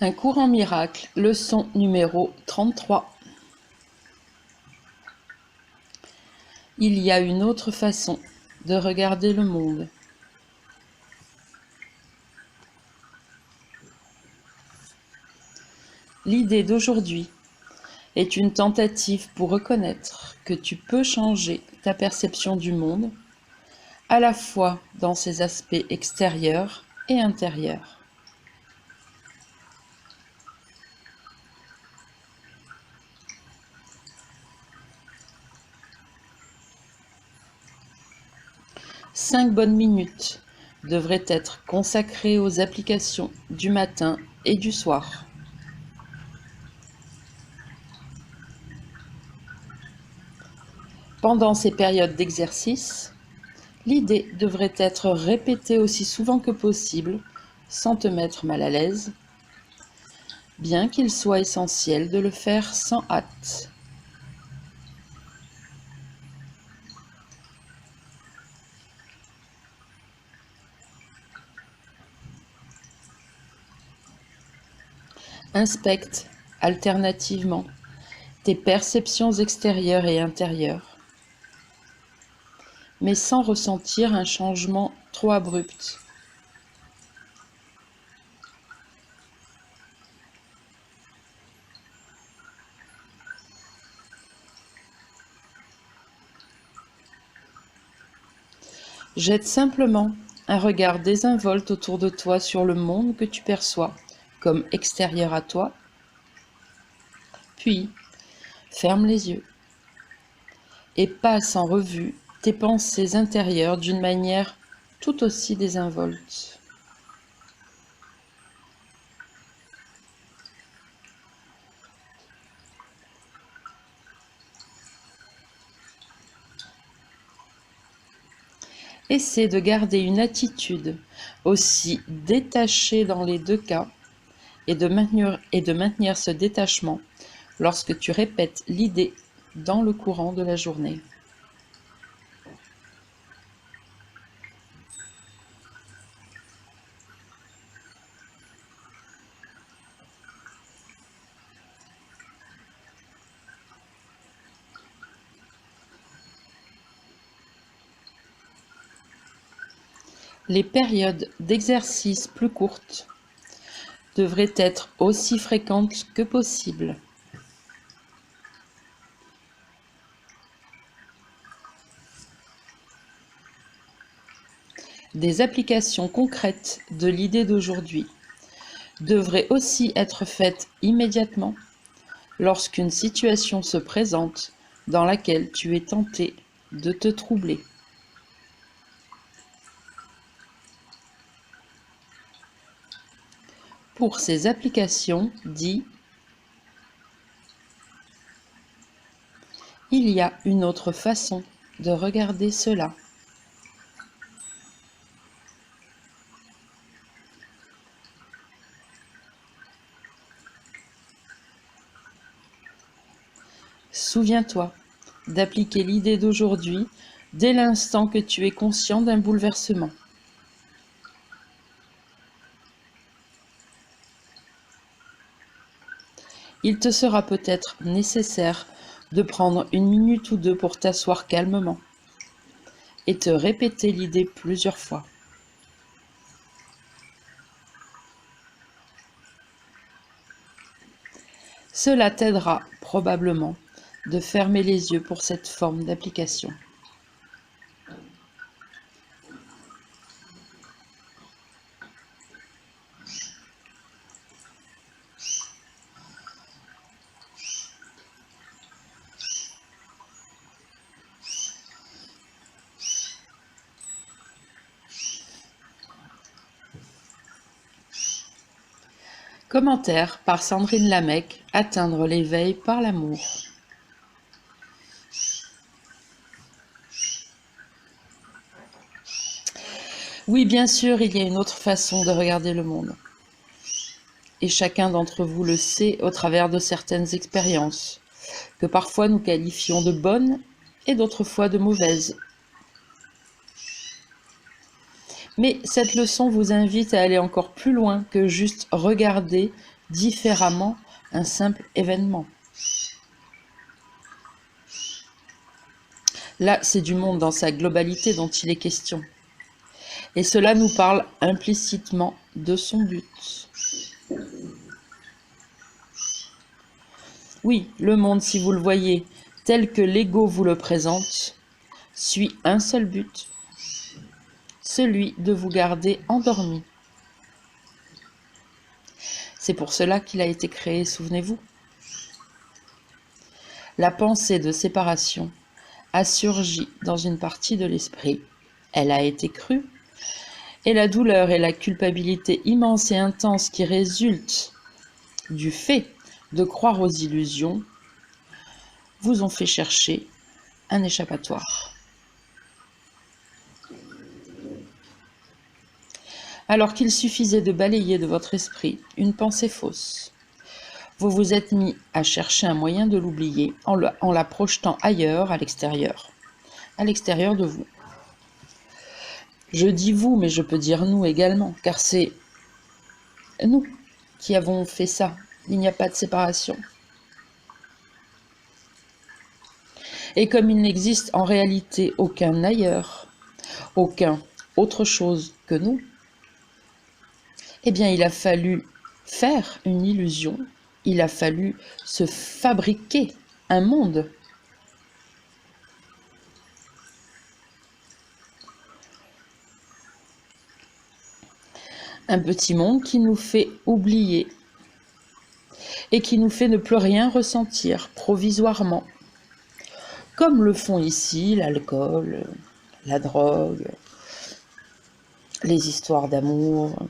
Un courant miracle, leçon numéro 33. Il y a une autre façon de regarder le monde. L'idée d'aujourd'hui est une tentative pour reconnaître que tu peux changer ta perception du monde, à la fois dans ses aspects extérieurs et intérieurs. Cinq bonnes minutes devraient être consacrées aux applications du matin et du soir. Pendant ces périodes d'exercice, l'idée devrait être répétée aussi souvent que possible sans te mettre mal à l'aise, bien qu'il soit essentiel de le faire sans hâte. Inspecte alternativement tes perceptions extérieures et intérieures, mais sans ressentir un changement trop abrupt. Jette simplement un regard désinvolte autour de toi sur le monde que tu perçois comme extérieur à toi, puis ferme les yeux et passe en revue tes pensées intérieures d'une manière tout aussi désinvolte. Essaie de garder une attitude aussi détachée dans les deux cas et de maintenir ce détachement lorsque tu répètes l'idée dans le courant de la journée. Les périodes d'exercice plus courtes devraient être aussi fréquentes que possible. Des applications concrètes de l'idée d'aujourd'hui devraient aussi être faites immédiatement lorsqu'une situation se présente dans laquelle tu es tenté de te troubler. Pour ces applications, dis « Il y a une autre façon de regarder cela. » Souviens-toi d'appliquer l'idée d'aujourd'hui dès l'instant que tu es conscient d'un bouleversement. Il te sera peut-être nécessaire de prendre une minute ou deux pour t'asseoir calmement et te répéter l'idée plusieurs fois. Cela t'aidera probablement de fermer les yeux pour cette forme d'application. Commentaire par Sandrine Lamec, atteindre l'éveil par l'amour. Oui, bien sûr, il y a une autre façon de regarder le monde. Et chacun d'entre vous le sait au travers de certaines expériences, que parfois nous qualifions de bonnes et d'autres fois de mauvaises. Mais cette leçon vous invite à aller encore plus loin que juste regarder différemment un simple événement. Là, c'est du monde dans sa globalité dont il est question. Et cela nous parle implicitement de son but. Oui, le monde, si vous le voyez, tel que l'ego vous le présente, suit un seul but, celui de vous garder endormi. C'est pour cela qu'il a été créé, souvenez-vous. La pensée de séparation a surgi dans une partie de l'esprit. Elle a été crue, et la douleur et la culpabilité immense et intense qui résultent du fait de croire aux illusions vous ont fait chercher un échappatoire. Alors qu'il suffisait de balayer de votre esprit une pensée fausse, vous vous êtes mis à chercher un moyen de l'oublier en la projetant ailleurs, à l'extérieur de vous. Je dis vous, mais je peux dire nous également, car c'est nous qui avons fait ça. Il n'y a pas de séparation. Et comme il n'existe en réalité aucun ailleurs, aucun autre chose que nous, eh bien il a fallu faire une illusion, il a fallu se fabriquer un monde. Un petit monde qui nous fait oublier et qui nous fait ne plus rien ressentir provisoirement, comme le font ici l'alcool, la drogue, les histoires d'amour,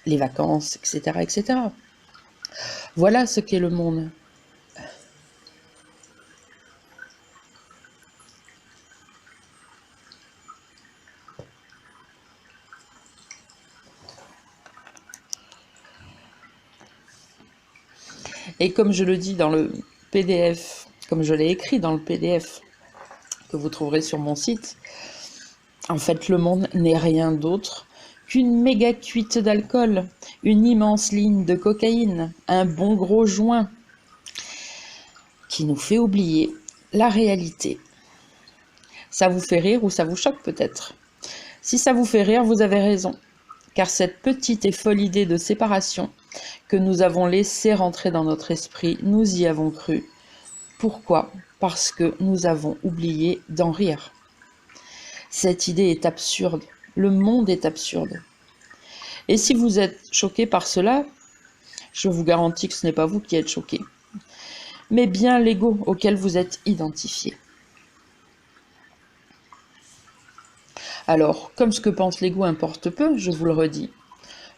les vacances, etc., etc. Voilà ce qu'est le monde. Et comme je le dis dans le PDF, comme je l'ai écrit dans le PDF que vous trouverez sur mon site, en fait, le monde n'est rien d'autre qu'une méga cuite d'alcool, une immense ligne de cocaïne, un bon gros joint qui nous fait oublier la réalité. Ça vous fait rire ou ça vous choque peut-être. Si ça vous fait rire, vous avez raison, car cette petite et folle idée de séparation que nous avons laissée rentrer dans notre esprit, nous y avons cru. Pourquoi ? Parce que nous avons oublié d'en rire. Cette idée est absurde. Le monde est absurde. Et si vous êtes choqué par cela, je vous garantis que ce n'est pas vous qui êtes choqué, mais bien l'ego auquel vous êtes identifié. Alors, comme ce que pense l'ego importe peu, je vous le redis,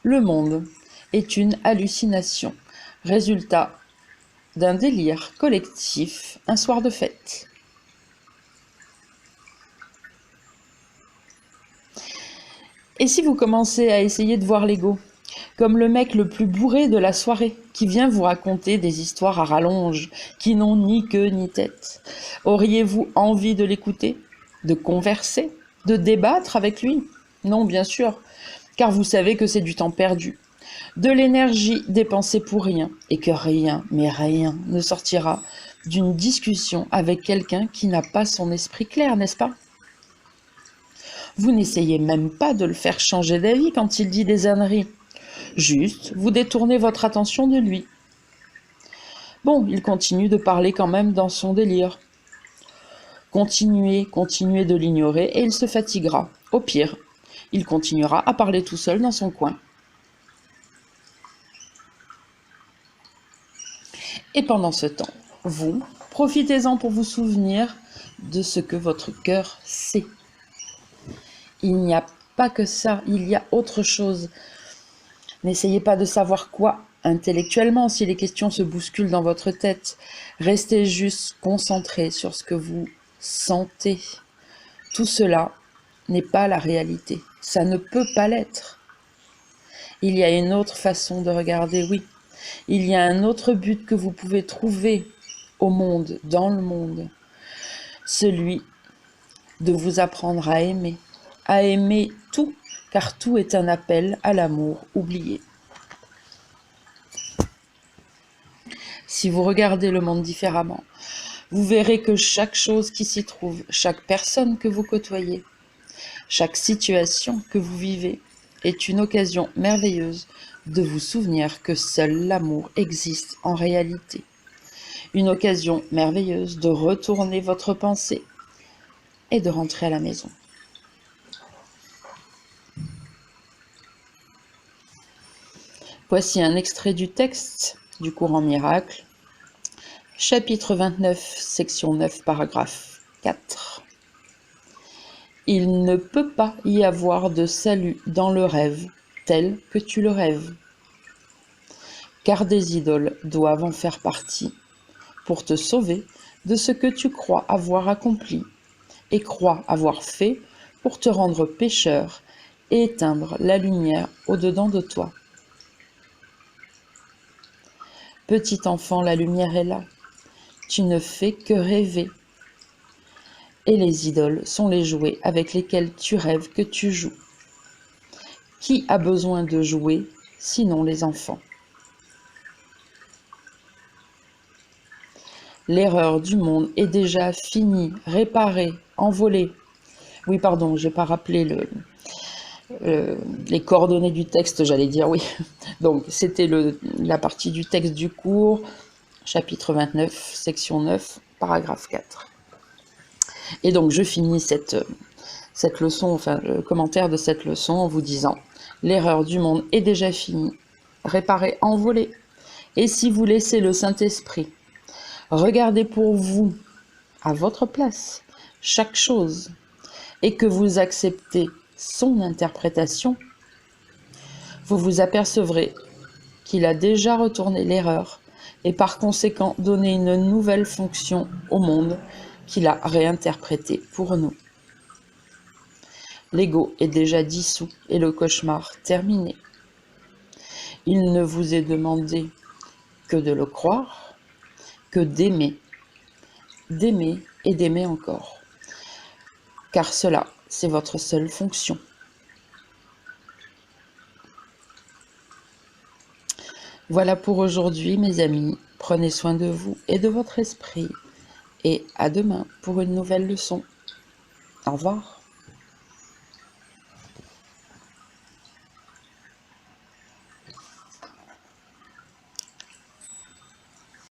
le monde est une hallucination, résultat d'un délire collectif, un soir de fête. Et si vous commencez à essayer de voir l'ego comme le mec le plus bourré de la soirée, qui vient vous raconter des histoires à rallonge, qui n'ont ni queue ni tête, auriez-vous envie de l'écouter, de converser, de débattre avec lui? Non, bien sûr, car vous savez que c'est du temps perdu, de l'énergie dépensée pour rien, et que rien, mais rien, ne sortira d'une discussion avec quelqu'un qui n'a pas son esprit clair, n'est-ce pas? Vous n'essayez même pas de le faire changer d'avis quand il dit des âneries. Juste, vous détournez votre attention de lui. Bon, il continue de parler quand même dans son délire. Continuez de l'ignorer et il se fatiguera. Au pire, il continuera à parler tout seul dans son coin. Et pendant ce temps, vous, profitez-en pour vous souvenir de ce que votre cœur sait. Il n'y a pas que ça, il y a autre chose. N'essayez pas de savoir quoi intellectuellement si les questions se bousculent dans votre tête. Restez juste concentré sur ce que vous sentez. Tout cela n'est pas la réalité. Ça ne peut pas l'être. Il y a une autre façon de regarder, oui. Il y a un autre but que vous pouvez trouver au monde, dans le monde. Celui de vous apprendre à aimer tout, car tout est un appel à l'amour oublié. Si vous regardez le monde différemment, vous verrez que chaque chose qui s'y trouve, chaque personne que vous côtoyez, chaque situation que vous vivez est une occasion merveilleuse de vous souvenir que seul l'amour existe en réalité. Une occasion merveilleuse de retourner votre pensée et de rentrer à la maison. Voici un extrait du texte du courant miracle, chapitre 29, section 9, paragraphe 4. Il ne peut pas y avoir de salut dans le rêve tel que tu le rêves, car des idoles doivent en faire partie pour te sauver de ce que tu crois avoir accompli et crois avoir fait pour te rendre pécheur et éteindre la lumière au-dedans de toi. Petit enfant, la lumière est là. Tu ne fais que rêver. Et les idoles sont les jouets avec lesquels tu rêves que tu joues. Qui a besoin de jouer, sinon les enfants? L'erreur du monde est déjà finie, réparée, envolée. Oui, pardon, je n'ai pas rappelé les coordonnées du texte, j'allais dire, oui. Donc, c'était la partie du texte du cours, chapitre 29, section 9, paragraphe 4. Et donc, je finis cette leçon, enfin, le commentaire de cette leçon en vous disant « L'erreur du monde est déjà finie, réparée, envolée. Et si vous laissez le Saint-Esprit regarder pour vous, à votre place, chaque chose, et que vous acceptez son interprétation, vous vous apercevrez qu'il a déjà retourné l'erreur et par conséquent donné une nouvelle fonction au monde qu'il a réinterprété pour nous. L'ego est déjà dissous et le cauchemar terminé. Il ne vous est demandé que de le croire, que d'aimer et d'aimer encore, car cela, c'est votre seule fonction. Voilà pour aujourd'hui, mes amis. Prenez soin de vous et de votre esprit. Et à demain pour une nouvelle leçon. Au revoir.